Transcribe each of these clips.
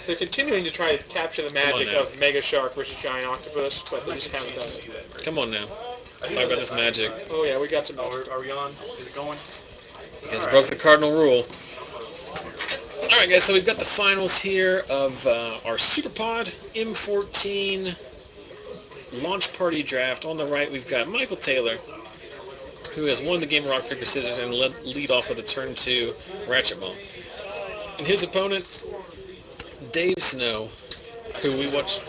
They're continuing to try to capture the magic of Mega Shark versus Giant Octopus, but they just haven't done it. Come on now. Let's talk about this magic. Oh yeah, we got some. Are we on? Is it going? You guys broke the cardinal rule. All right, guys, so we've got the finals here of our Superpod M14 launch party draft. On the right, we've got Michael Taylor, who has won the game of rock, paper, scissors and lead off with a turn 2 ratchet ball. And his opponent, Dave Snow, who we watched.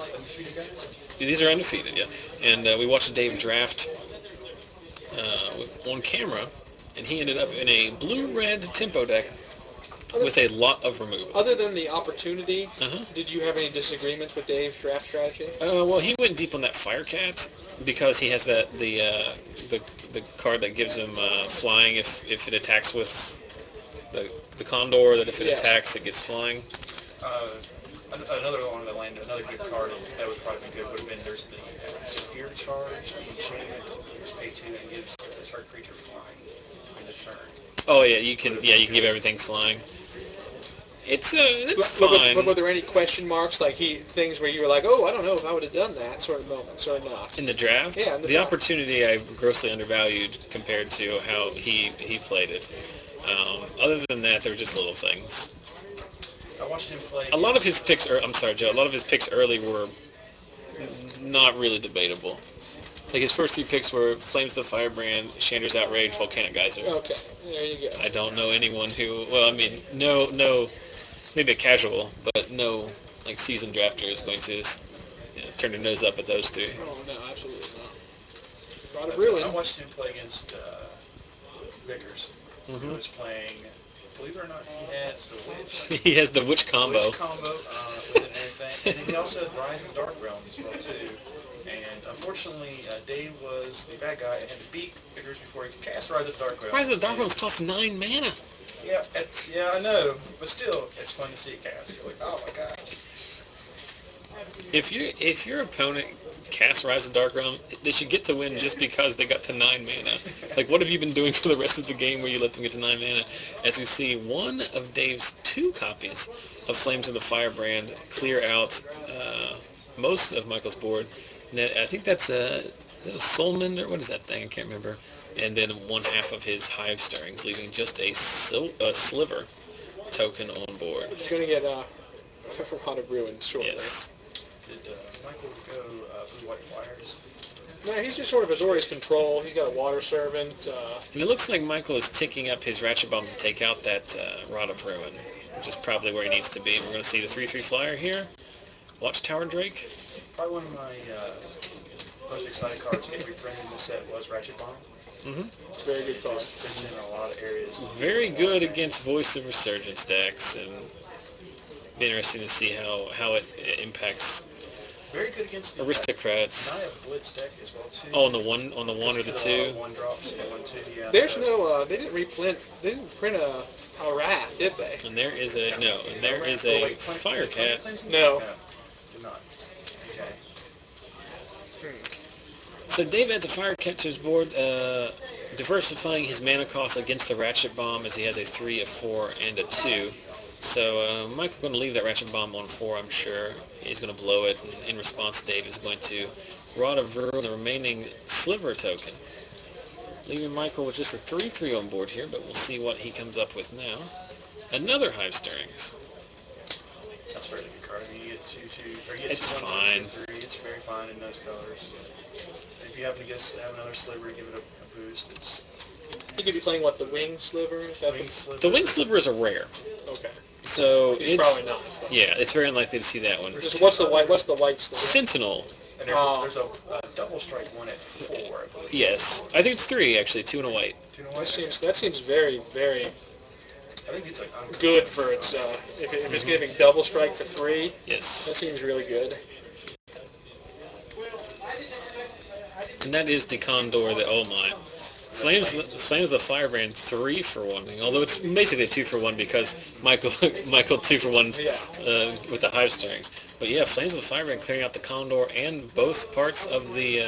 These are undefeated, yeah. And we watched Dave draft on camera, and he ended up in a blue-red tempo deck with a lot of removal. Other than the opportunity, did you have any disagreements with Dave's draft strategy? Well, he went deep on that Firecat because he has the card that gives him flying if it attacks with the Condor. That if it attacks, it gets flying. Another one that landed, another good card that would probably be good would have been there's the Severe Charge, the enchantment, there's pay 2 and gives the target creature flying in the turn. Oh yeah, you can give everything flying. It's fine. But were there any question marks, like things where you were like, oh, I don't know if I would have done that sort of moments or not? In the draft? Yeah, the opportunity I grossly undervalued compared to how he played it. Other than that, there were just little things. I watched him play. A lot of his picks, I'm sorry, Joe. A lot of his picks early were not really debatable. Like his first 3 picks were Flames of the Firebrand, Chandra's Outrage, Volcanic Geyser. Okay, there you go. I don't know anyone who. Well, I mean, no, maybe a casual, but no, like seasoned drafter is going to turn their nose up at those 3. Oh no, absolutely not. Rod of Ruin. I watched him play against Vickers, who was playing. Believe it or not, he has the Witch. He has the Witch combo. Witch combo with it and everything. And then he also had Rise of the Dark Realms as well, too. And unfortunately, Dave was the bad guy and had to beat Vickers before he could cast Rise of the Dark Realms. Rise of the Dark Realms costs 9 mana. Yeah, I know. But still, it's fun to see it cast. You're like, oh my gosh. If your opponent casts Rise of the Dark Realm, they should get to win just because they got to 9 mana. Like, what have you been doing for the rest of the game where you let them get to 9 mana? As we see, one of Dave's 2 copies of Flames of the Firebrand clear out most of Michael's board. And I think that's is that a Soulmender? What is that thing? I can't remember. And then 1/2 of his Hive Stirrings, leaving just a Sliver token on board. He's going to get a Rod of Ruin shortly. Yes. Did Michael go Blue-White Flyers? No, he's just sort of Azorius control. He's got a Water Servant. And it looks like Michael is ticking up his Ratchet Bomb to take out that Rod of Ruin, which is probably where he needs to be. We're going to see the 3/3 flyer here. Watchtower Drake. Probably one of my most exciting cards every friend in the set was Ratchet Bomb. It's a very good card. Fits in a lot of areas. Very good against Voice of Resurgence decks, and be interesting to see how it impacts Very good against the Aristocrats. I have a Blitz deck as well too. Oh, on the one or the 2. 1-drops, 1/2, yeah. There's no. They didn't print a Wrath, did they? And there is a Firecat. No. Did not. Okay. So Dave adds a Firecat to his board, diversifying his mana cost against the Ratchet Bomb, as he has a 3, a 4, and a 2. So Michael's going to leave that Ratchet Bomb on 4, I'm sure. He's going to blow it, and in response, Dave is going to Rod of Ruin, the remaining Sliver token. Leaving Michael with just a 3/3 on board here, but we'll see what he comes up with now. Another Hive Stirrings. That's a very good card. I mean, you get 2/2, or you get It's 2/1, fine. 2/3. It's very fine in those colors. And if you happen to have another Sliver, give it a boost. It's He could be playing what, the Wing Sliver? Wing Sliver. The Wing Sliver is a rare. Okay. So He's it's probably not. But. yeah, it's very unlikely to see that one. What's the white Sliver? Sentinel. And there's a double strike one at 4, I believe. Yes, I think it's 3 actually, 2 and a white. 2 and a white? That seems very, very I think it's like good for its. If it's giving double strike for 3, Yes. that seems really good. And that is the Condor that, oh my. Flames of the Firebrand 3 for 1. Although it's basically a 2 for 1 because Michael 2 for 1 with the Hive Stirrings. But yeah, Flames of the Firebrand clearing out the Condor and both parts of the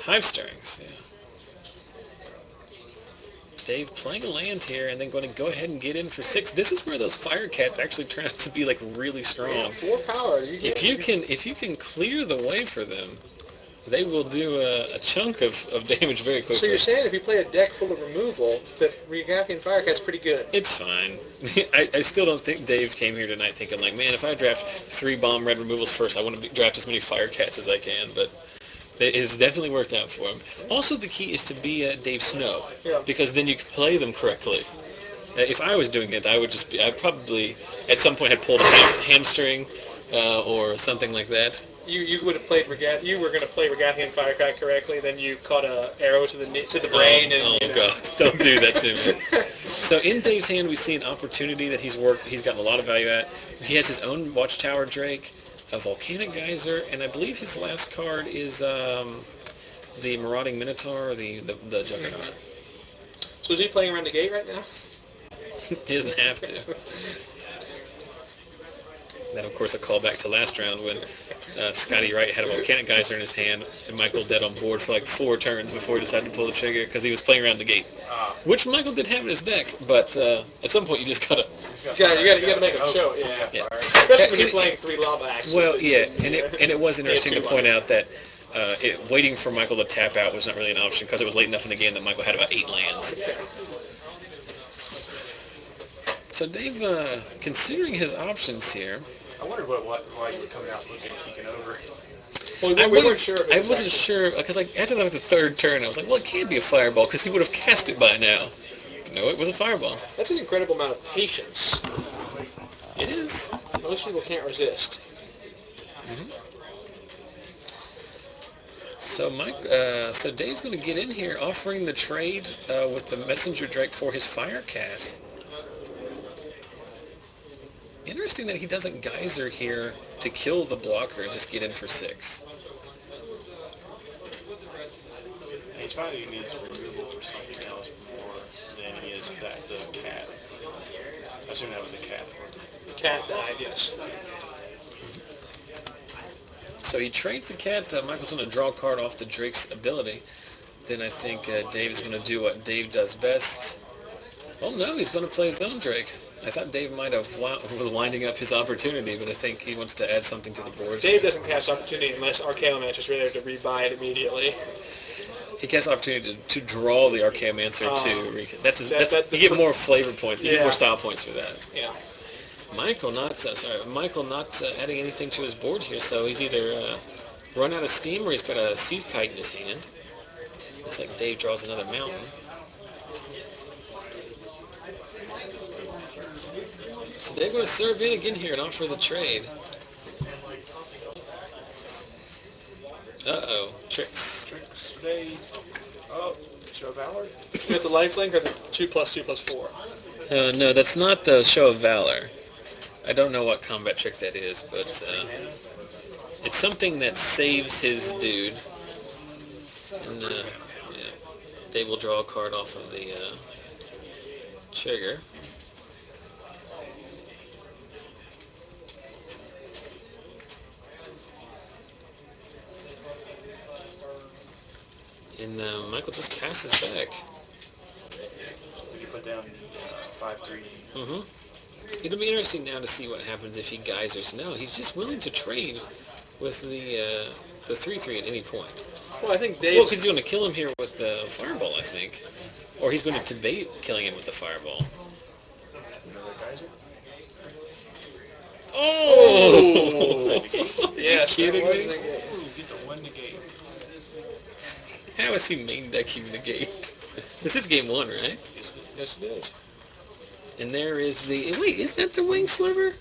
Hive Stirrings. Yeah. Dave playing a land here and then going to go ahead and get in for 6. This is where those Fire Cats actually turn out to be like really strong. Yeah, 4 power. If you can clear the way for them, they will do a chunk of damage very quickly. So you're saying if you play a deck full of removal, that Regathian Fire Cat's pretty good? It's fine. I still don't think Dave came here tonight thinking like, man, if I draft 3 bomb red removals first, I want to draft as many Fire Cats as I can. But it has definitely worked out for him. Also, the key is to be Dave Snow, because then you can play them correctly. If I was doing it, I probably at some point had pulled a hamstring or something like that. You would have played you were going to play Regathian Firecat correctly, then you caught an arrow to the brain. God, don't do that to me. So in Dave's hand, we see an opportunity that he's gotten a lot of value at. He has his own Watchtower Drake, a Volcanic Geyser, and I believe his last card is the Marauding Minotaur, or the Juggernaut. So is he playing around the gate right now? He doesn't have to. Then, of course, a callback to last round when Scotty Wright had a Volcanic Geyser in his hand and Michael dead on board for like 4 turns before he decided to pull the trigger because he was playing around the gate. Which Michael did have in his deck, but at some point you just gotta... You gotta make a show, yeah. Especially when you're playing 3 lava actions. Well, yeah, and it was interesting to point out that waiting for Michael to tap out was not really an option because it was late enough in the game that Michael had about 8 lands. So Dave, considering his options here... I wondered why you were coming out looking and peeking over. Well, we weren't sure. I wasn't sure, because after the 3rd turn, I was like, well, it can't be a fireball, because he would have cast it by now. No, it was a fireball. That's an incredible amount of patience. It is. Most people can't resist. Mm-hmm. So Dave's going to get in here, offering the trade with the Messenger Drake for his Firecat. Interesting that he doesn't Geyser here to kill the blocker and just get in for 6. He's probably needs removal for something else more than he is the cat. I assume that was the cat. The cat died, yes. So he trades the cat. Michael's going to draw a card off the Drake's ability. Then I think Dave is going to do what Dave does best. Oh no, he's going to play his own Drake. I thought Dave might have was winding up his opportunity, but I think he wants to add something to the board. Dave doesn't cast opportunity unless Archaeomancer is there to rebuy it immediately. He casts opportunity to draw the Archaeomancer to you get more flavor points. You get more style points for that. Yeah. Michael not adding anything to his board here, so he's either run out of steam or he's got a Seed Kite in his hand. Looks like Dave draws another mountain. They're going to serve in again here and offer the trade. Uh-oh. Tricks. Show of Valor? You got the lifelink or the 2+2+4? No, that's not the Show of Valor. I don't know what combat trick that is, but it's something that saves his dude. And Dave will draw a card off of the trigger. And Michael just passes back. Did you put down 5-3? Mm-hmm. It'll be interesting now to see what happens if he geysers. No, he's just willing to trade with the 3/3 at any point. Well, I think Dave. Well, because he's going to kill him here with the fireball, I think, or he's going to debate killing him with the fireball. Another geyser? Oh! Yes, kidding me? Get the 1 negate. How is he main decking the gate? This is game 1, right? Yes, it is. And there is the... Wait, is that the Wing Sliver?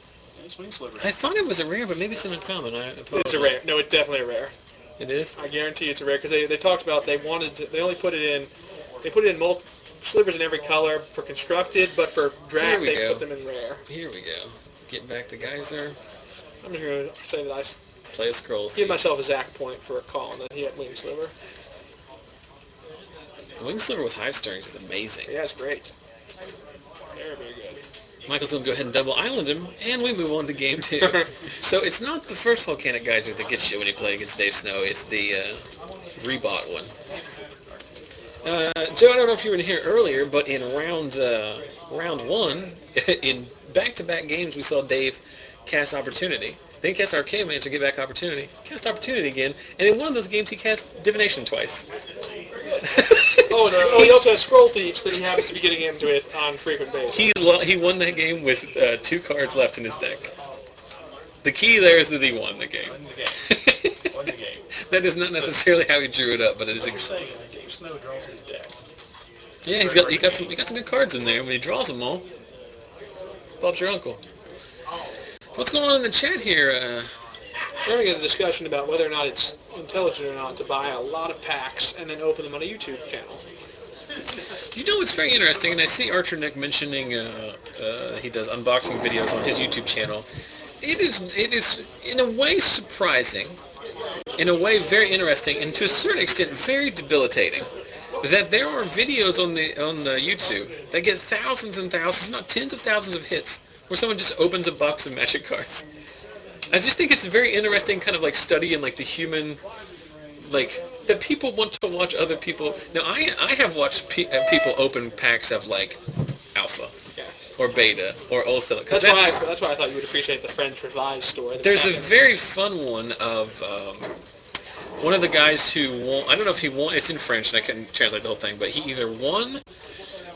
It's Wing Sliver. I thought it was a rare, but maybe it's an uncommon. It's a rare. No, it's definitely a rare. It is? I guarantee it's a rare, because they talked about they only put it in... They put it in multiple slivers in every color for constructed, but for draft they put them in rare. Here we go. Get back the Geyser. I'm just going to say that I play a scroll. Give myself a Zach point for a call, and then he had Wing Sliver. The Wing Sliver with Hive Stirrings is amazing. Yeah, it's great. Very, very good. Michael's going to go ahead and double island him, and we move on to game 2. So it's not the first Volcanic Geyser that gets you when you play against Dave Snow. It's the rebought one. Joe, I don't know if you were in here earlier, but in round one, in back-to-back games, we saw Dave cast Opportunity. Then cast Arcade Man to get back Opportunity. Cast Opportunity again, and in one of those games, he cast Divination twice. He also has Scroll Thieves that he happens to be getting into it on frequent basis. He won that game with 2 cards left in his deck. The key there is that he won the game. Won the game. That is not necessarily how he drew it up, but it is. You're saying Dave Snow draws his deck. Yeah, he got some good cards in there. When he draws them all, Bob's your uncle. What's going on in the chat here? We're having a discussion about whether or not it's intelligent or not to buy a lot of packs and then open them on a YouTube channel. You know, it's very interesting, and I see Archer Nick mentioning he does unboxing videos on his YouTube channel. It is in a way surprising, in a way very interesting, and to a certain extent very debilitating, that there are videos on the YouTube that get thousands and thousands, not tens of thousands of hits, where someone just opens a box of Magic cards. I just think it's a very interesting kind of like study in like the human, like that people want to watch other people. Now I have watched people open packs of like Alpha. Or Beta, or Ultra. That's why I thought you would appreciate the French Revised story. There's a very fun one of one of the guys who won. I don't know if he won. It's in French, and I couldn't translate the whole thing. But he either won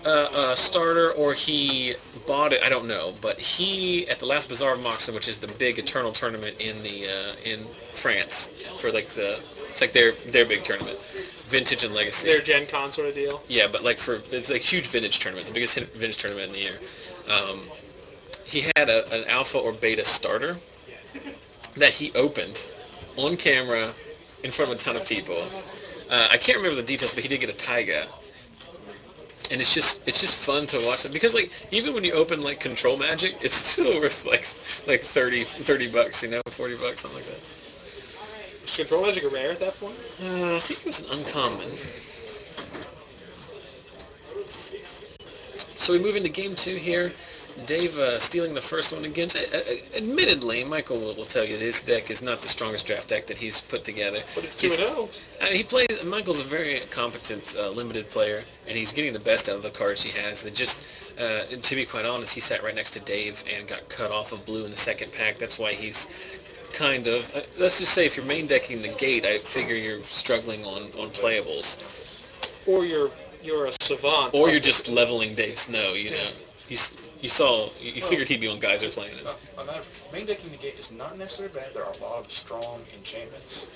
a starter or he bought it. I don't know. But he at the last Bazaar of Moxon, which is the big Eternal tournament in France for like it's like their big tournament. Vintage and Legacy. Their Gen Con sort of deal? Yeah, but like it's a huge vintage tournament. It's the biggest vintage tournament in the year. He had an Alpha or Beta starter that he opened on camera in front of a ton of people. I can't remember the details, but he did get a Taiga. And it's just fun to watch it because like even when you open like Control Magic, it's still worth like $30 bucks, you know, $40, something like that. Was Control Magic a rare at that point? I think it was an uncommon. So we move into game 2 here. Dave stealing the first one again. Admittedly, Michael will tell you his deck is not the strongest draft deck that he's put together. But it's 2-0. Michael's a very competent limited player, and he's getting the best out of the cards he has. That just, to be quite honest, he sat right next to Dave and got cut off of blue in the second pack. That's why he's kind of, let's just say if you're main decking the gate, I figure you're struggling on playables. Or you're a savant. Or you're just leveling Dave Snow, you know. You figured he'd be on Geyser playing it. Main decking the gate is not necessarily bad. There are a lot of strong enchantments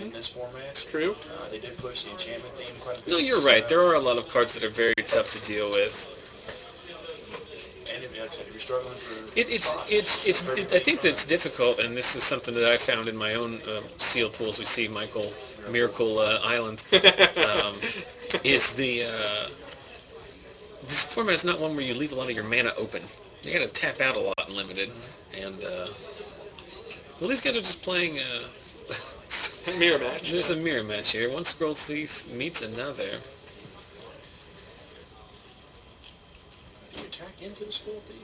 in this format. It's true. They did push the enchantment theme quite a bit. No, you're right. There are a lot of cards that are very tough to deal with. And if you're struggling for I think that's difficult, and this is something that I found in my own sealed pools. We see Michael Miracle Island. Is this format is not one where you leave a lot of your mana open. You got to tap out a lot in limited, and well, these guys are just playing a mirror match. There's a mirror match here. One Scroll Thief meets another. Do you attack into the Scroll Thief?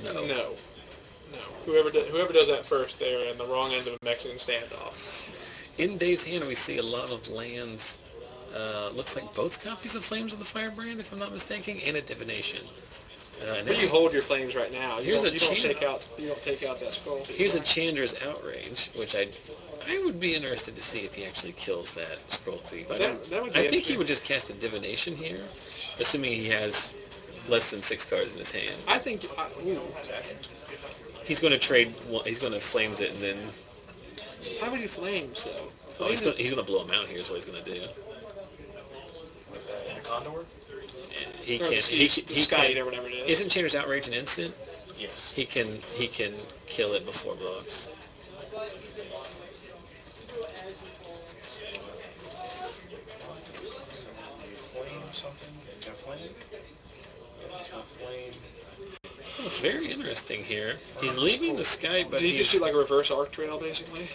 No. No. Whoever does that first, they're in the wrong end of a Mexican standoff. In Dave's hand, we see a lot of lands. Looks like both copies of Flames of the Firebrand, if I'm not mistaken, and a Divination. But you hold your flames right now. You don't take out that Scroll Thief. Here's a Chandra's Outrage, which I would be interested to see if he actually kills that Scroll Thief. I think he would just cast a Divination here, assuming he has less than 6 cards in his hand. I think he's going to trade. He's going to Flames it and then. How would you Flames though? Oh, he's going to blow him out here. Is what he's going to do. In a Condor? He can't. He Sky or whatever it is. Isn't Chandra's Outrage an instant? Yes. He can kill it before blocks. Flame something? He's going to flame? Yeah, he's going to flame. Oh, very interesting here. He's leaving the sky, but did he just do like a reverse arc trail, basically?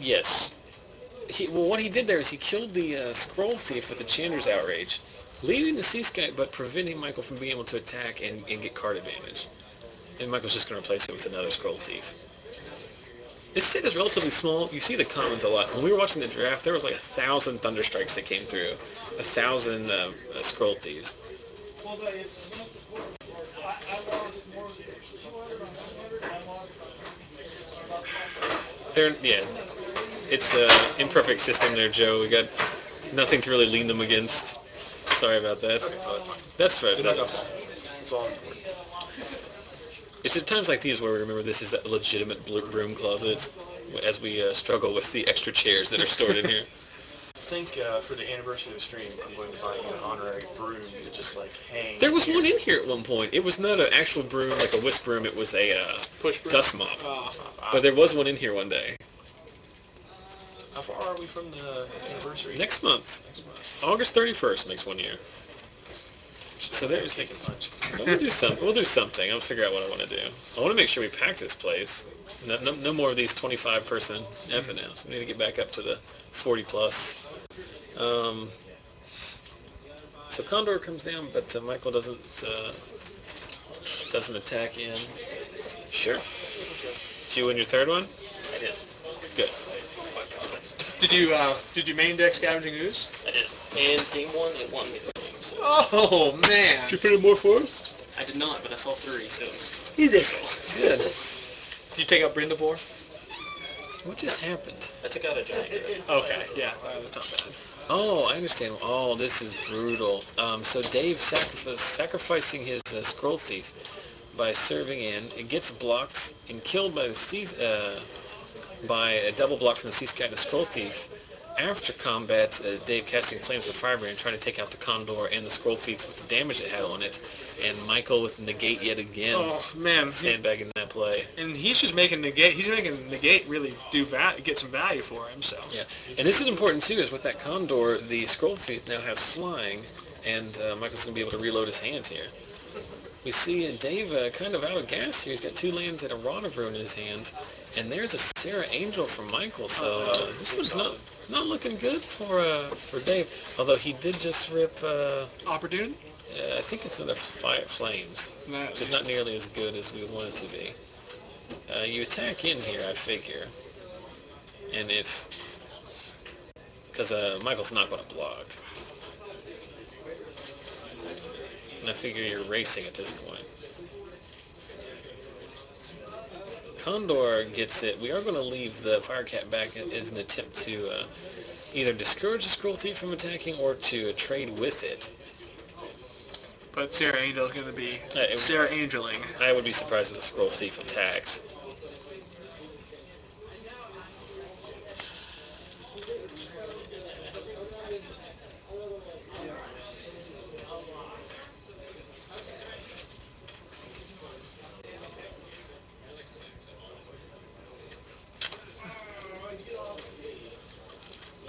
Yes. What he did there is he killed the Scroll Thief with the Chandra's Outrage, leaving the Sea Sky, but preventing Michael from being able to attack and get card advantage. And Michael's just going to replace it with another Scroll Thief. This set is relatively small. You see the commons a lot. When we were watching the draft, there was like 1,000 Thunderstrikes that came through. 1,000 Scroll Thieves. It's an imperfect system there, Joe. We got nothing to really lean them against. Sorry about that. That's fair. It's all It's at times like these where we remember this is a legitimate broom closet as we struggle with the extra chairs that are stored in here. I think for the anniversary of the stream, I'm going to buy you an honorary broom to just like hang. There was one in here at one point. It was not an actual broom, like a whisk broom. It was a push broom? Dust mop. But there was one in here one day. How far are we from the anniversary? Next month. August 31st makes 1 year. So there's thinking punch. We'll do something. I'll figure out what I want to do. I want to make sure we pack this place. No more of these 25-person FNMs. We need to get back up to the 40+. So Condor comes down, but Michael doesn't attack in. Sure. Did you win your third one? I did. Good. Did you main deck Scavenging Ooze? I did. And game one, it won me the game. So. Oh, man. Did you put in more force? I did not, but I saw 3, so it was good. Did you take out Brindabor? What just happened? I took out a giant. Okay, yeah, that's not bad. Oh, I understand. Oh, this is brutal. So Dave sacrificing his Scroll Thief by serving in. It gets blocked and killed by the by a double block from the Sea Sky to Scroll Thief. After combat, Dave casting Flames of the Firebrand, trying to take out the Condor and the Scroll Thief with the damage it had on it. And Michael with Negate yet again. Oh, man. Sandbagging that play. And he's just making Negate. He's making Negate really get some value for him. So. Yeah, and this is important too. Is with that Condor, the Scroll Thief now has flying, and Michael's going to be able to reload his hand here. We see Dave kind of out of gas here. He's got 2 lands and a Rod of Ruin in his hand, and there's a Sarah Angel from Michael. So this one's not looking good for Dave. Although he did just rip Opportunity. I think it's another Flames, which is not nearly as good as we would want it to be. You attack in here, I figure, and because Michael's not going to block, and I figure you're racing at this point. Condor gets it. We are going to leave the Firecat back as an attempt to either discourage the Scroll Thief from attacking or to trade with it. But Sarah Angel's going to be Sarah Angeling. I would be surprised if the Scroll Thief attacks.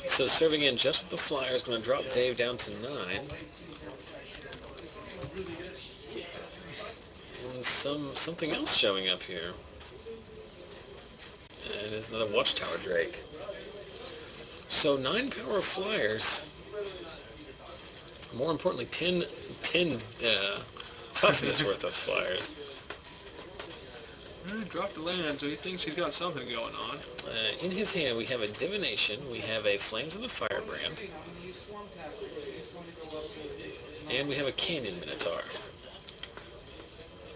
So serving in just with the Flyer is going to drop Dave down to 9. And something else showing up here. It is another Watchtower Drake. So 9 power Flyers. More importantly, 10 toughness worth of Flyers. He dropped the land, so he thinks he's got something going on. In his hand, we have a Divination, we have a Flames of the Firebrand, and we have a Canyon Minotaur.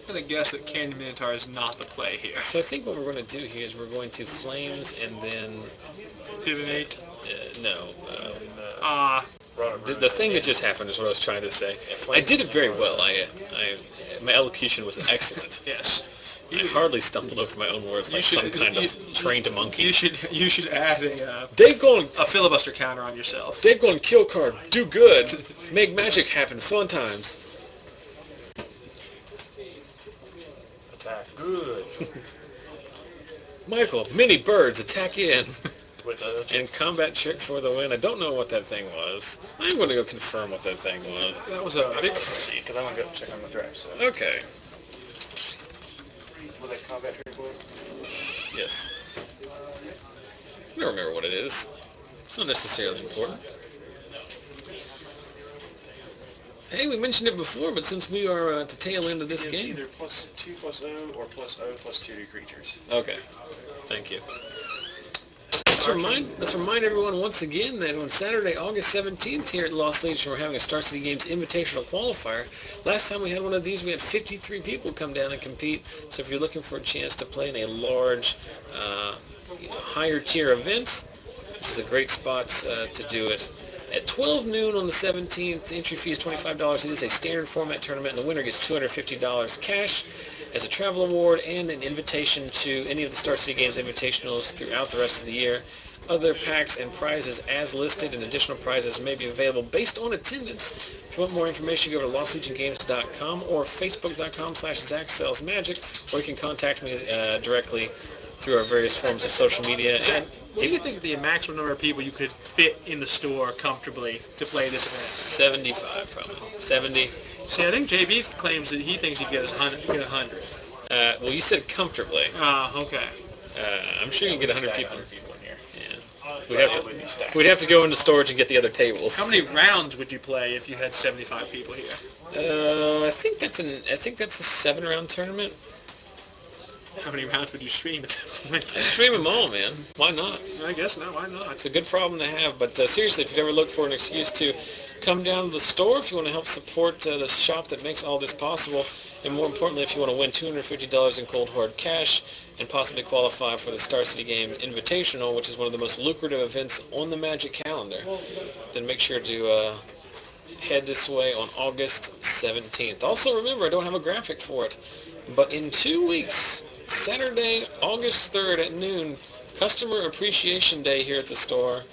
I'm going to guess that Canyon Minotaur is not the play here. So I think what we're going to do here is we're going to Flames and then... Divinate? The thing that just happened is what I was trying to say. I did it very well. My elocution was excellent. Yes. I hardly stumbled over my own words like some kind of trained monkey. You should add a filibuster counter on yourself. Dave going kill card, do good, make magic happen, fun times. Attack good. Michael, mini birds, attack in. With and combat trick for the win. I don't know what that thing was. I'm going to go confirm what that thing was. That was a big... because I'm going to go check on the draft. So. Okay. What that combat trick was? Yes. I don't remember what it is. It's not necessarily important. Hey, we mentioned it before, but since we are at the tail end of this game... Either +2/+0 or +0/+2 to creatures. Okay. Thank you. Let's remind everyone once again that on Saturday, August 17th here at Lost Legion, we're having a Star City Games Invitational Qualifier. Last time we had one of these, we had 53 people come down and compete. So if you're looking for a chance to play in a large, higher tier event, this is a great spot to do it. At 12 noon on the 17th, entry fee is $25. It is a standard format tournament, and the winner gets $250 cash as a travel award and an invitation to any of the Star City Games Invitationals throughout the rest of the year. Other packs and prizes as listed, and additional prizes may be available based on attendance. If you want more information, go to lostlegiongames.com or facebook.com/ZachSellsMagic, or you can contact me directly through our various forms of social media. Zach, what do you think of the maximum number of people you could fit in the store comfortably to play this event? 75, probably. 70. See, I think JB claims that he thinks he'd get 100. Well, you said comfortably. Okay. I'm sure you can get 100 people. in here. Yeah. We'd have to go into storage and get the other tables. How many rounds would you play if you had 75 people here? I think that's a 7-round tournament. How many rounds would you stream? I stream them all, man. Why not? I guess not. Why not? It's a good problem to have. But seriously, if you've ever looked for an excuse to come down to the store, if you want to help support the shop that makes all this possible, and more importantly, if you want to win $250 in cold hard cash and possibly qualify for the Star City Game Invitational, which is one of the most lucrative events on the Magic calendar, then make sure to head this way on August 17th. Also, remember, I don't have a graphic for it, but in 2 weeks, Saturday, August 3rd at noon, Customer Appreciation Day here at the store.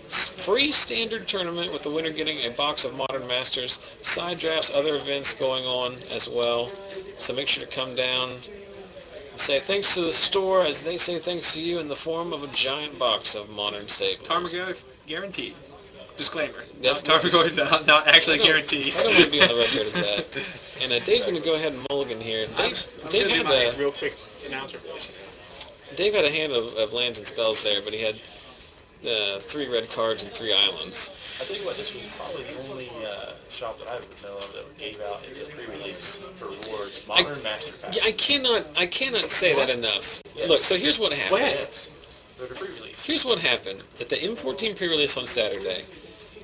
Free standard tournament with the winner getting a box of Modern Masters, side drafts, other events going on as well. So make sure to come down and say thanks to the store as they say thanks to you in the form of a giant box of Modern Staples. Tarmogoyf guaranteed. Disclaimer. That's Tarmogoyf not actually guaranteed. I don't want to be on the record as that. And Dave's going to go ahead and mulligan here. Dave had a real quick announcer voice. Dave had a hand of lands and spells there, but he had 3 red cards and 3 islands. I tell you what, this was probably the only shop that I would know of that gave out a pre-release for rewards, Modern Master Pack. Yeah, I cannot say that enough. Yes. Look, so here's what happened. Yes. They're the pre-release. Here's what happened. At the M14 pre-release on Saturday,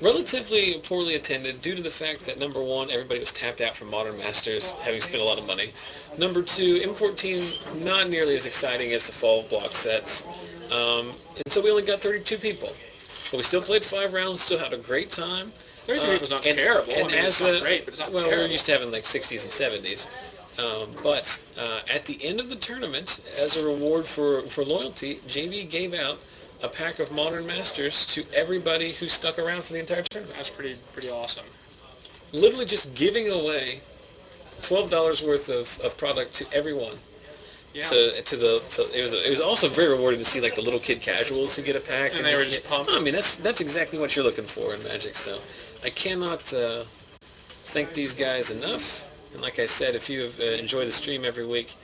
relatively poorly attended due to the fact that, number one, everybody was tapped out from Modern Masters, having spent a lot of money. Number two, M14 not nearly as exciting as the fall block sets. And so we only got 32 people. But we still played 5 rounds, still had a great time. 32 people's not terrible. And it's not great, but it's not terrible. Well, we're used to having like 60s and 70s. But at the end of the tournament, as a reward for loyalty, JB gave out a pack of Modern Masters to everybody who stuck around for the entire tournament. That's pretty awesome. Literally just giving away $12 worth of product to everyone. Yeah. So it was also very rewarding to see like the little kid casuals who get a pack and they were just pumped. I mean that's exactly what you're looking for in Magic. So I cannot thank these guys enough. And like I said, if you enjoy the stream every week,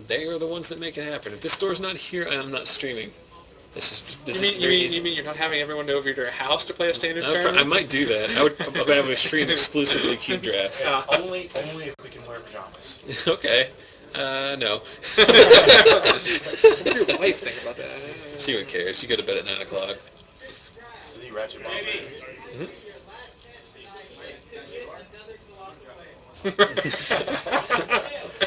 they are the ones that make it happen. If this store's not here, I'm not streaming. You mean you're not having everyone over to your house to play a standard tournament? I might do that. I would have a stream exclusively cube drafts. Only if we can wear pajamas. Okay. No. What do your wife think about that? She would care. She go to bed at 9 o'clock. Did he ratchet bomb?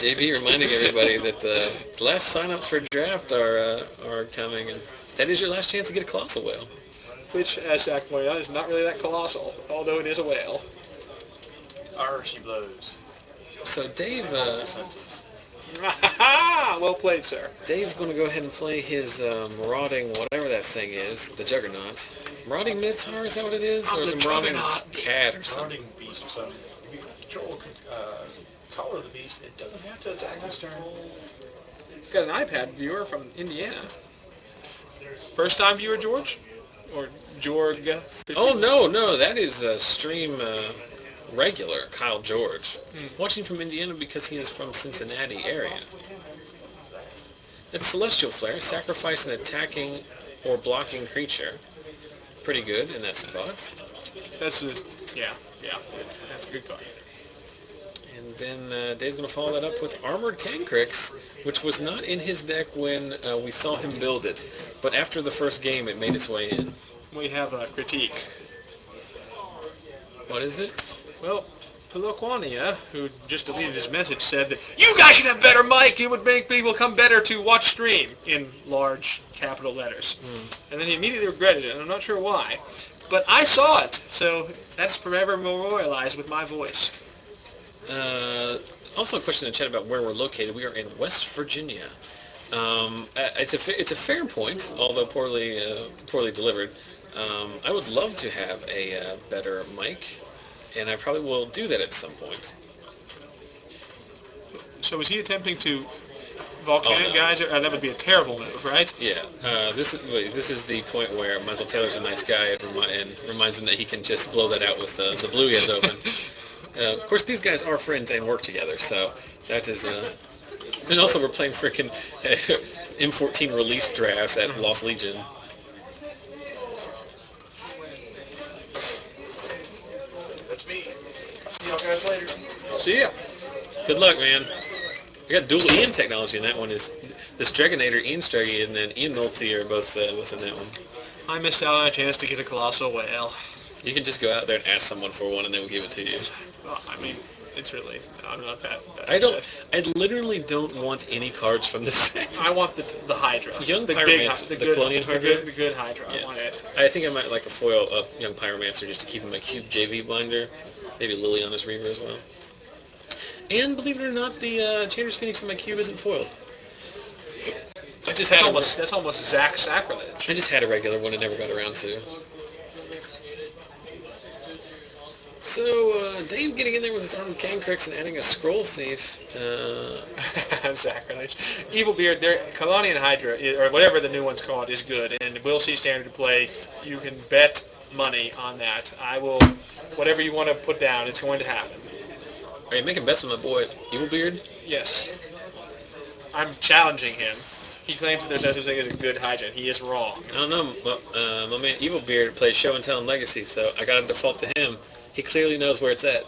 JB reminding everybody that the last sign-ups for draft are coming, and that is your last chance to get a colossal whale. Which, as Zach pointed out, is not really that colossal, although it is a whale. She blows. So Dave, well played, sir. Dave's going to go ahead and play his marauding, whatever that thing is, the Juggernaut. Marauding Minotaur, is that what it is? Or is it marauding cat or something? Marauding beast or something. If you control color of the beast, it doesn't have to attack this turn. Got an iPad viewer from Indiana. First time viewer, George? Or Jorg? Oh, no, that is stream regular, Kyle George. Watching from Indiana because he is from Cincinnati area. It's Celestial Flare. Sacrifice an attacking or blocking creature. Pretty good in that spot. That's the Yeah, that's a good card. And then Dave's going to follow that up with Armored Cancrix, which was not in his deck when we saw him build it. But after the first game, it made its way in. We have a critique. What is it? Well, Peloquania, who just deleted his message, said that you guys should have better mic. It would make people come better to watch stream in large capital letters. And then he immediately regretted it, and I'm not sure why. But I saw it, so that's forever memorialized with my voice. Also a question in the chat about where we're located. We are in West Virginia. It's a fair point, although poorly delivered. I would love to have a better mic, and I probably will do that at some point. So is he attempting to volcanic geyser? That would be a terrible move, right? Yeah. This is the point where Michael Taylor's a nice guy and reminds him that he can just blow that out with the blue he has open. Of course, these guys are friends and work together, so that is... and also, we're playing frickin' M14 release drafts at Lost Legion. That's me. See y'all guys later. See ya. Good luck, man. I got dual Ian technology, and that one is this Dragonator, Ian Struggy, and then Ian Nolte are both in that one. I missed out on a chance to get a Colossal Whale. You can just go out there and ask someone for one, and they will give it to you. Well, I mean, it's really, I'm not that I literally don't want any cards from this set. I want the Hydra. Young the Pyromancer, big, the Colonial Hydra? The good Hydra, Yeah. I want it. I think I might like a foil Young Pyromancer just to keep him a cube JV binder. Maybe Liliana's Reaver as well. And believe it or not, the Chander's Phoenix in my cube isn't foiled. That's almost Zach sacrilege. I just had a regular one and never got around to. So, Dave getting in there with his Armored Cancrix and adding a Scroll Thief. Sacrilege. Evilbeard, Kalani and Hydra, or whatever the new one's called, is good, and we'll see standard play. You can bet money on that. I will, whatever you want to put down, it's going to happen. Are you making bets with my boy Evilbeard? Yes. I'm challenging him. He claims that there's no such thing as a good Hydra, and he is wrong. I don't know. Well, my man Evilbeard plays Show and Tell and Legacy, so I got to default to him. He clearly knows where it's at.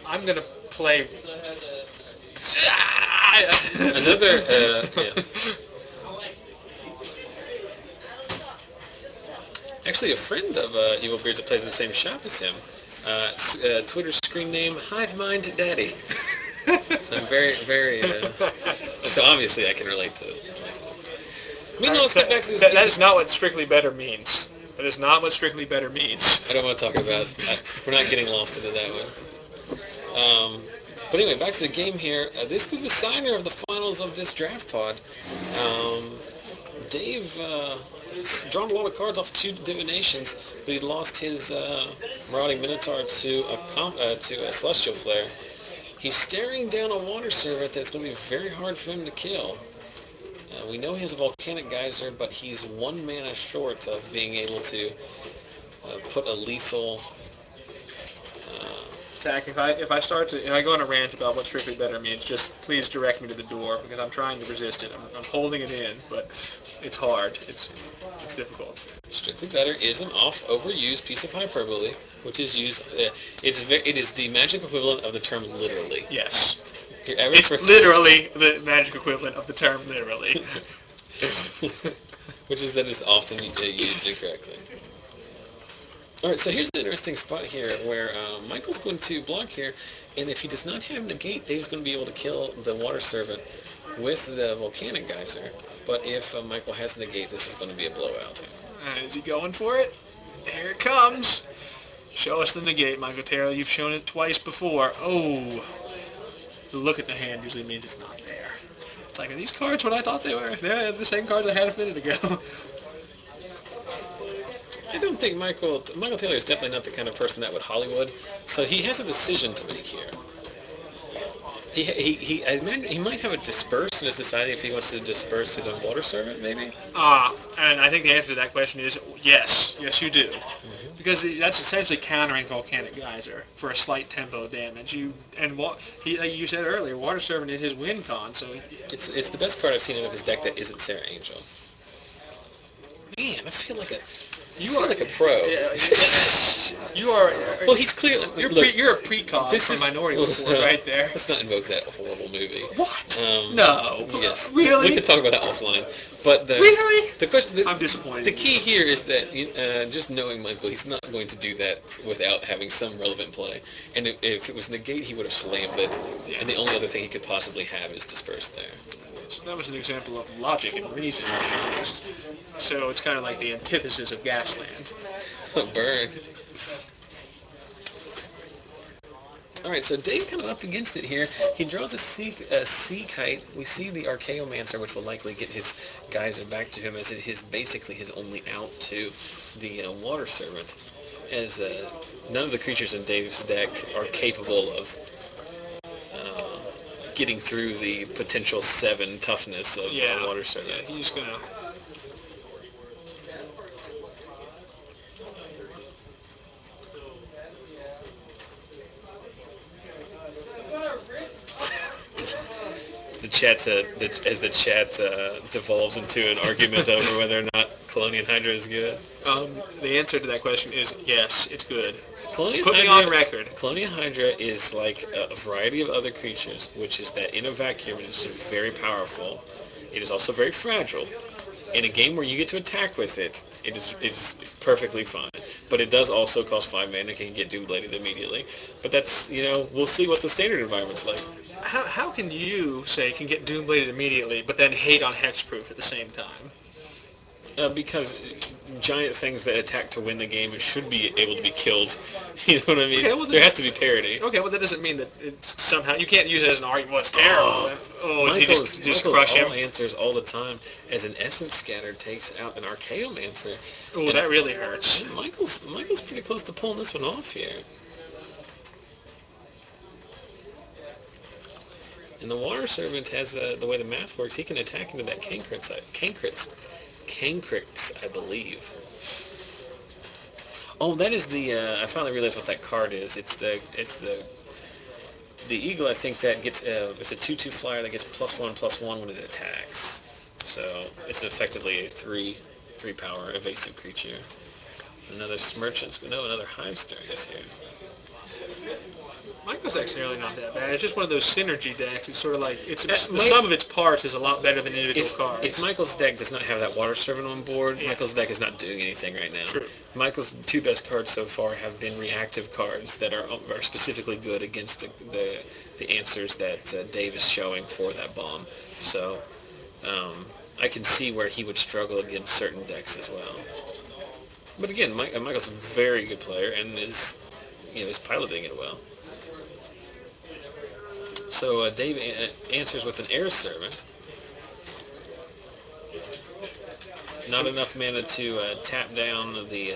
I'm going to play... Another, yeah. Actually, a friend of Evilbeard's that plays in the same shop as him. Twitter screen name, Hive Mind Daddy. So I'm very, very... so obviously I can relate to it. Meanwhile, let's get back to this That is not what Strictly Better means. That is not what Strictly Better means. I don't want to talk about... we're not getting lost into that one. But anyway, back to the game here. This is the signer of the finals of this draft pod. Dave has drawn a lot of cards off 2 divinations, but he lost his Marauding Minotaur to a Celestial Flare. He's staring down a Water Servant that's going to be very hard for him to kill. We know he has a Volcanic Geyser, but he's 1 mana short of being able to put a lethal... Zach, if I go on a rant about what Strictly Better means, just please direct me to the door, because I'm trying to resist it. I'm holding it in, but it's hard. It's difficult. Strictly Better is an overused piece of hyperbole, which is used. It is the magic equivalent of the term literally. Yes. It's literally the magic equivalent of the term literally. Which is that it's often used incorrectly. Alright, so here's the interesting spot here where Michael's going to block here, and if he does not have Negate, Dave's going to be able to kill the Water Servant with the Volcanic Geyser. But if Michael has Negate, this is going to be a blowout. Is he going for it? Here it comes. Show us the Negate, Michael Taylor. You've shown it twice before. Oh. The look at the hand usually means it's not there. It's like, are these cards what I thought they were? They're the same cards I had a minute ago. I don't think Michael Taylor is definitely not the kind of person that would Hollywood, so he has a decision to make here. I imagine he might have a disperse and is deciding if he wants to disperse his own Water Servant, maybe? And I think the answer to that question is yes. Yes, you do. Mm-hmm. Because that's essentially countering Volcanic Geyser for a slight tempo damage. You said earlier, Water Servant is his win con, so... It's the best card I've seen out of his deck that isn't Sarah Angel. Man, I feel like a... You are like a pro. You are. Well, he's clearly... You're a precog this from is- Minority Report right there. Let's not invoke that horrible movie. What? Um, No. Yes. Really? We could talk about that offline. But Really? the question... I'm disappointed. The key here is that just knowing Michael, he's not going to do that without having some relevant play. And if it was negate, he would have slammed it. Yeah. And the only other thing he could possibly have is disperse there. So that was an example of logic and reason. So it's kind of like the antithesis of Gasland. Burn. All right, so Dave kind of up against it here. He draws a sea kite. We see the Archaeomancer, which will likely get his geyser back to him, as it is basically his only out to the Water Servant, as none of the creatures in Dave's deck are capable of getting through the potential 7 toughness of Water Servant. Yeah, he's gonna. As the chat devolves into an argument over whether or not Colonian Hydra is good. The answer to that question is yes, it's good. Colonian Put me Hydra, on record. Colonian Hydra is like a variety of other creatures, which is that in a vacuum it is very powerful. It is also very fragile. In a game where you get to attack with it, it is perfectly fine. But it does also cost 5 mana and can get Doom-Bladed immediately. But that's, we'll see what the standard environment's like. How can you say can get Doom-Bladed immediately, but then hate on Hexproof at the same time? Because giant things that attack to win the game should be able to be killed. You know what I mean? Okay, well, there has to be parity. Okay, well that doesn't mean that it's somehow you can't use it as an argument. Well, it's terrible. He just Michael's crush him. answers all the time as an Essence Scatter takes out an Archaeomancer. Oh, that really hurts. Yeah, Michael's pretty close to pulling this one off here. And the Water Servant has the way the math works. He can attack into that Cancrix, I believe. Oh, that is the. I finally realized what that card is. It's the eagle. I think that gets. It's a 2/2 flyer that gets +1/+1 when it attacks. So it's effectively a 3 power evasive creature. Another Smirchant's. No, another Hive Star is here. Michael's deck's nearly not that bad. It's just one of those synergy decks. It's sort of like the sum of its parts is a lot better than individual cards. If Michael's deck does not have that Water Servant on board, Michael's deck is not doing anything right now. True. Michael's 2 best cards so far have been reactive cards that are specifically good against the answers that Dave is showing for that bomb. So I can see where he would struggle against certain decks as well. But again, Michael's a very good player and is piloting it well. So Dave answers with an Air Servant. Not enough mana to tap down the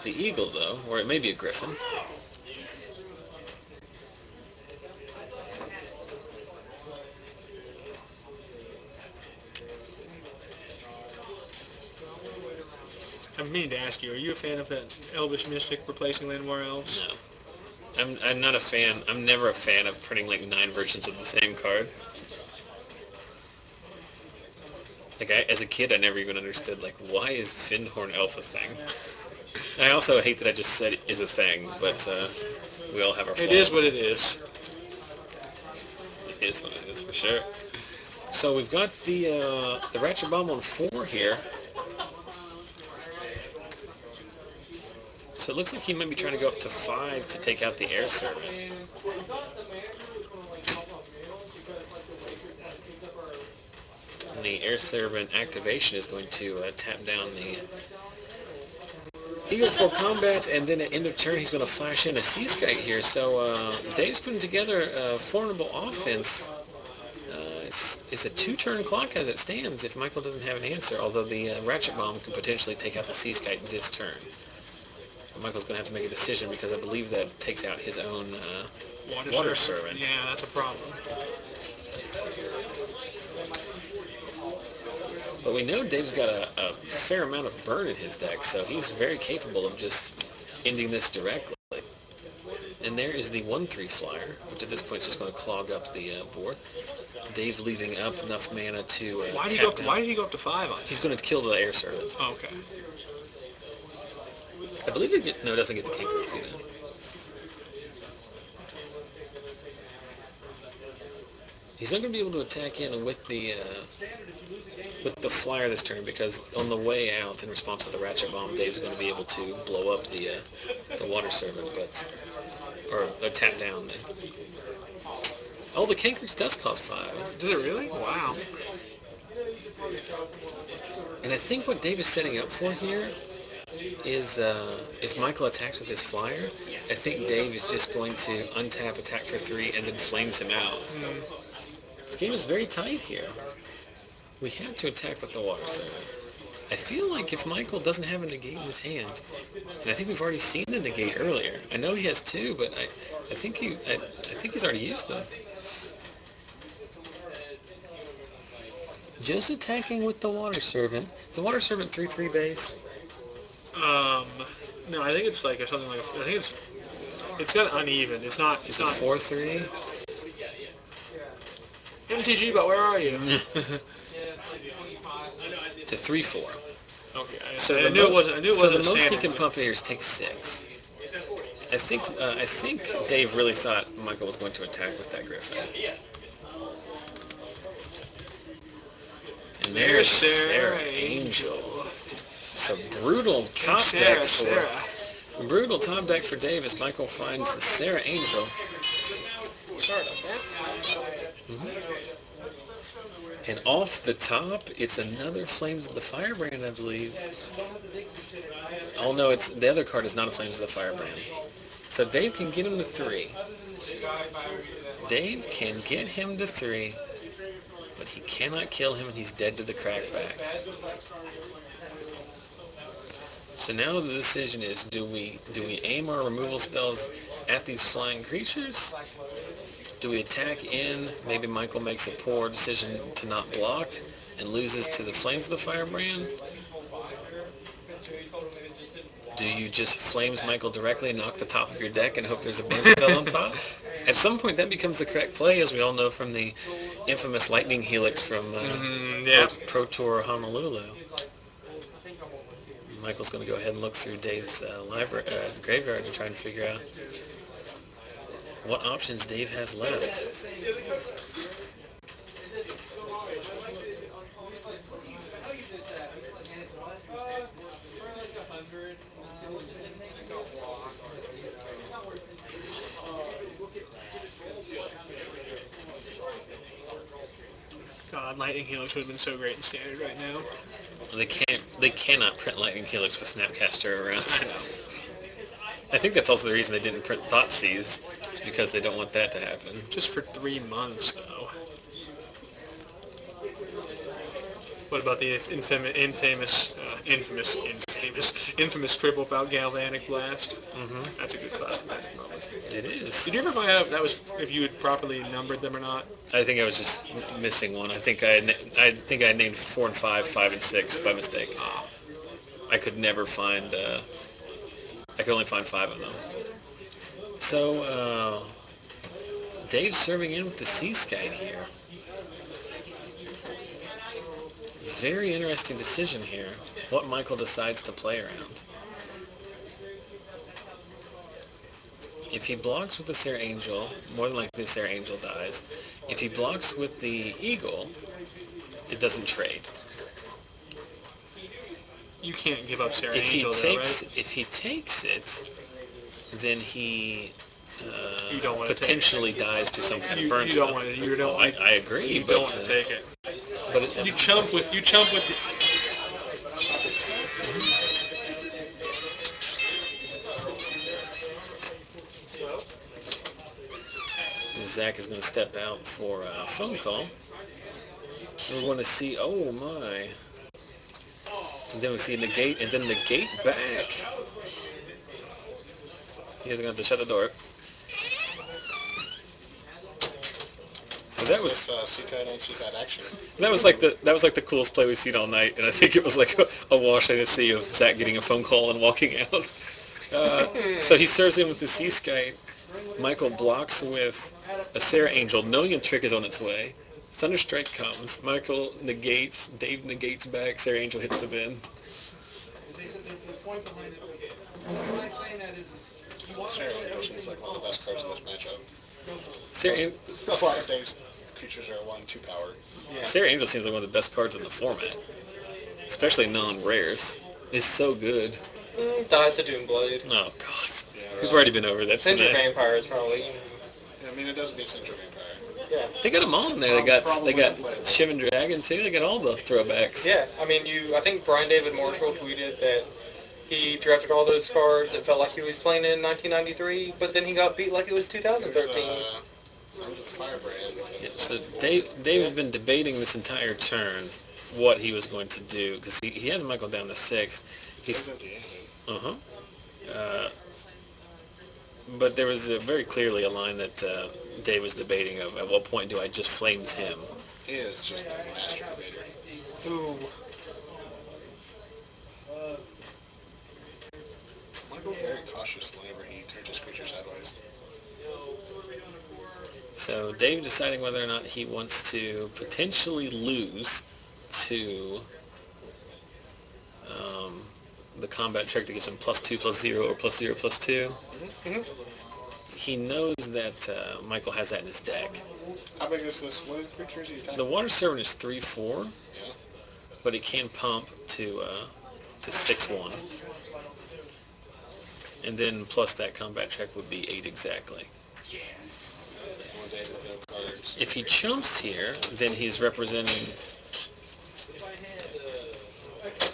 Eagle, though, or it may be a Griffin. I mean to ask you, are you a fan of that Elvish Mystic replacing Llanowar Elves? No. I'm not a fan. I'm never a fan of printing like 9 versions of the same card. Like as a kid, I never even understood like why is Fyndhorn Elf a thing. I also hate that I just said is a thing, but we all have our flaws. It is what it is. It is what it is for sure. So we've got the Ratchet Bomb on 4 here. So it looks like he might be trying to go up to 5 to take out the Air Servant. And the Air Servant activation is going to tap down the Eagle for combat, and then at end of turn he's going to flash in a Sea Skite here. So Dave's putting together a formidable offense. It's a 2-turn clock as it stands if Michael doesn't have an answer, although the Ratchet Bomb could potentially take out the Sea Skite this turn. Michael's going to have to make a decision because I believe that takes out his own Water Servant. Yeah, that's a problem. But we know Dave's got a fair amount of burn in his deck, so he's very capable of just ending this directly. And there is the 1/3 flyer, which at this point is just going to clog up the board. Dave leaving up enough mana to Why did he go up to 5 on it? He's going to kill the Air Servant. Oh, okay. I believe it no, it doesn't get the king cruise either. He's not going to be able to attack in with the flyer this turn because on the way out, in response to the ratchet bomb, Dave's going to be able to blow up the water servant, or tap down. Oh, the king cruise does cost 5. Does it really? Wow. And I think what Dave is setting up for here is if Michael attacks with his flyer, I think Dave is just going to untap, attack for 3, and then flames him out. This game is very tight here. We have to attack with the water servant. I feel like if Michael doesn't have a negate in his hand, and I think we've already seen the negate earlier. I know he has 2, but I think he's already used them. Just attacking with the water servant. Is the water servant 3/3 base? No, I think it's like something like I think it's got uneven. It's not. It's not 4/3. MTG, but where are you? To 3/4. Okay. So I knew it wasn't. I knew it so wasn't. the most he standard. can pump here is take 6. I think Dave really thought Michael was going to attack with that Griffin. And there's Sarah Angel. So brutal top deck for Dave as Michael finds the Sarah Angel. Sorry about that. And off the top, it's another Flames of the Firebrand, I believe. Oh no, it's the other card is not a Flames of the Firebrand. So Dave can get him to 3. Dave can get him to 3, but he cannot kill him, and he's dead to the crackback. So now the decision is: do we aim our removal spells at these flying creatures? Do we attack in? Maybe Michael makes a poor decision to not block and loses to the Flames of the Firebrand. Do you just Flames Michael directly and knock the top of your deck and hope there's a band spell on top? At some point that becomes the correct play, as we all know from the infamous Lightning Helix from Pro Tour Honolulu. Michael's going to go ahead and look through Dave's graveyard to try and figure out what options Dave has left. God, Lightning Helix would have been so great in Standard right now. They cannot print Lightning Helix with Snapcaster around. I know. I think that's also the reason they didn't print Thoughtseize. It's because they don't want that to happen. Just for 3 months, though. What about the infamous triple without Galvanic Blast? Mm-hmm. That's a good classic magic moment. It is. Did you ever find out if you had properly numbered them or not? I think I was just missing one. I think I named 4 and 5, 5 and 6 by mistake. I could never find. I could only find 5 of them. So Dave's serving in with the Sea Skite here. Very interesting decision here. What Michael decides to play around. If he blocks with the Sarah Angel, more than likely the Sarah Angel dies. If he blocks with the Eagle, it doesn't trade. You can't give up Sarah Angel, right? If he takes it, then he you don't want potentially dies to some kind of burn spell. I agree, you don't want to take it. But you chump with. Zach is going to step out for a phone call. We're going to see. Oh my! And then we see negate, and then negate back. He doesn't have to shut the door. So that was Seekite action. That was like the coolest play we've seen all night, and I think it was like a wash in a sea of Zach getting a phone call and walking out. So he serves in with the Sea Skite. Michael blocks with a Sarah Angel, knowing a trick is on its way. Thunderstrike comes. Michael negates. Dave negates back. Sarah Angel hits the bin. Sarah Angel seems like one of the best cards in this matchup. Sarah, A lot of Dave's creatures are 1-2 powered. Sarah Angel seems like one of the best cards in the format, especially non-rares. It's so good. Dies the Doomblade. Oh God, Yeah, we've already been over that Cinder tonight. Vampire is probably. I mean, it doesn't beat Central Vampire. Yeah. They got them all in there. They got Probably Shivan Dragon too. They got all the throwbacks. Yeah, I mean, I think Brian David Marshall tweeted that he drafted all those cards. It felt like he was playing in 1993, but then he got beat like it was 2013. That was a Firebrand. Yeah, so Dave has been debating this entire turn what he was going to do because he has Michael down to 6. He's but there was very clearly a line that Dave was debating of at what point do I just flames him. He is just a master debater. Ooh. Michael's very cautious whenever he turns his creatures sideways. So Dave deciding whether or not he wants to potentially lose to the combat trick that gives him +2/+0 or +0/+2. Mm-hmm. He knows that Michael has that in his deck. How big is this? What creatures are you attacking? The Water Servant is 3/4, Yeah. but it can pump to 6/1. And then plus that combat check would be 8 exactly. One day to go cards. If he chumps here, then he's representing.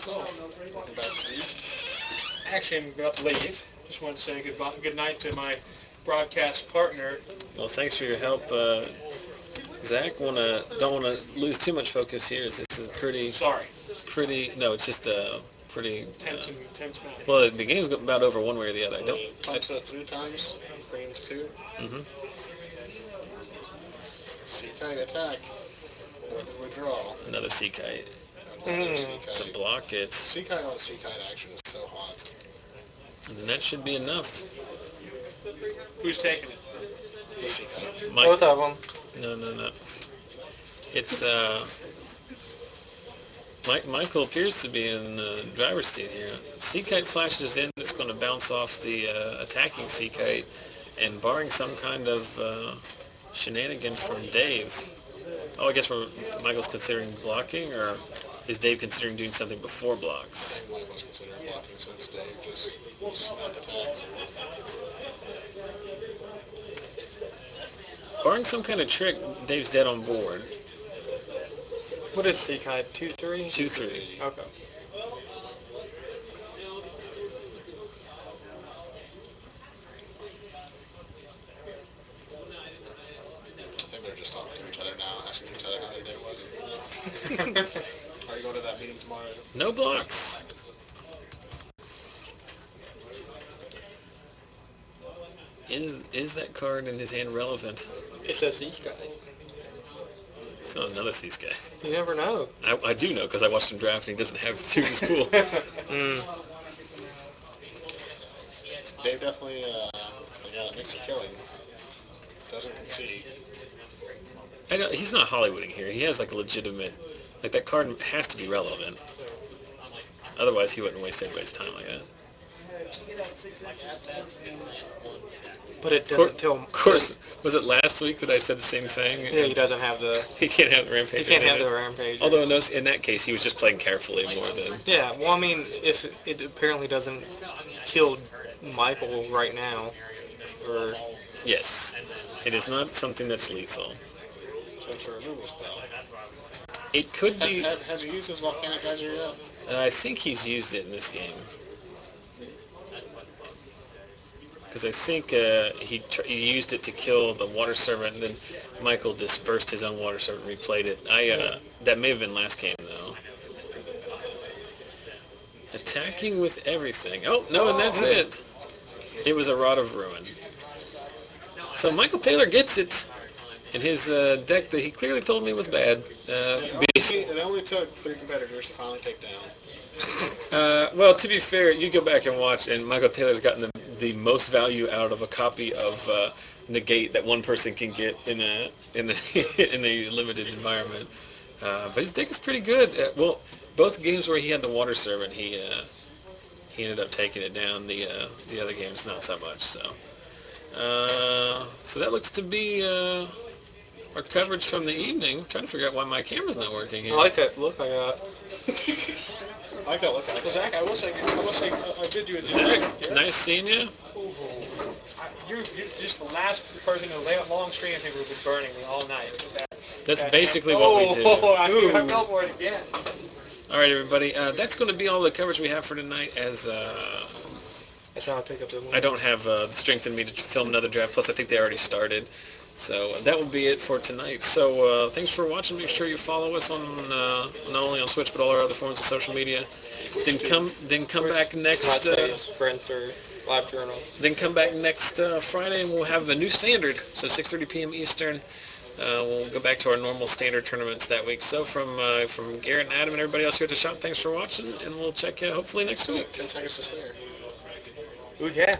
About 3. Actually, I'm about to leave. Just want to say good night to my broadcast partner. Well, thanks for your help, Zach. Don't want to lose too much focus here. This is Sorry. No, it's just a pretty. Tense match. Well, the game's about over one way or the other. So punch it 3 times, bring him to 2. Mm-hmm. Seekite attack. Withdraw. Another sea kite. Another It's a Seekite. block. It's Seekite on Seekite action is so hot. and that should be enough. Who's taking it? The Seekite. Both of them. No. It's Michael appears to be in the driver's seat here. Sea Kite flashes in. It's going to bounce off the attacking Sea Kite, and barring some kind of shenanigan from Dave. Oh, I guess Michael's considering blocking, or is Dave considering doing something before blocks? Michael's considering blocking since Dave just snap attacks. Barring some kind of trick, Dave's dead on board. What is Seekite? 2/3? 2/3. Okay. I think they're just talking to each other now, asking each other how their day was. Are you going to that meeting tomorrow? No blocks. Is that card in his hand relevant? It's a Seekite. It's not another Sea Kite. You never know. I do know because I watched him draft and he doesn't have two in his pool. Dave definitely a guy that makes a killing. Doesn't concede. I know he's not Hollywooding here. He has like a legitimate, like that card has to be relevant. Otherwise, he wouldn't waste everybody's time like that. But it doesn't tell him. Of course, was it last week that I said the same thing? Yeah, he doesn't have the. He can't have the rampage. He can't have the rampage. Although in that case, he was just playing carefully more than. Yeah, well, I mean, if it apparently doesn't kill Michael right now, or Yes, it is not something that's lethal. So it's a removal spell. It could be. Has he used his Volcanic Geyser yet? I think he's used it in this game. Because I think he used it to kill the Water Servant, and then Michael dispersed his own Water Servant and replayed it. That may have been last game, though. Attacking with everything. Oh, no, and that's it. It was a Rod of Ruin. So Michael Taylor gets it in his deck that he clearly told me was bad. It only took 3 competitors to finally take down. Well, to be fair, you go back and watch, and Michael Taylor's gotten the most value out of a copy of Negate that one person can get in a limited environment. But his deck is pretty good. Well, both games where he had the Water Servant, he he ended up taking it down. The other games not so much. So so that looks to be our coverage from the evening. I'm trying to figure out why my camera's not working here. I like that look I got. I like that look. Well, Zach, I will say, I did you a Zach, yes. nice seeing you. You're just the last person in a long stream who would be burning me all night. That's basically what we do. I fell for it again. All right, everybody. That's going to be all the coverage we have for tonight. As That's how I pick up the one. I don't have the strength in me to film another draft. Plus, I think they already started. So that will be it for tonight. So thanks for watching. Make sure you follow us on not only on Twitch but all our other forms of social media. Then come back next. MySpace, Friendster, LiveJournal. Then come back next Friday and we'll have a new standard. So 6:30 p.m. Eastern. We'll go back to our normal standard tournaments that week. So from Garrett and Adam and everybody else here at the shop, thanks for watching, and we'll check you hopefully next week. 10 seconds to spare. Ooh, yeah.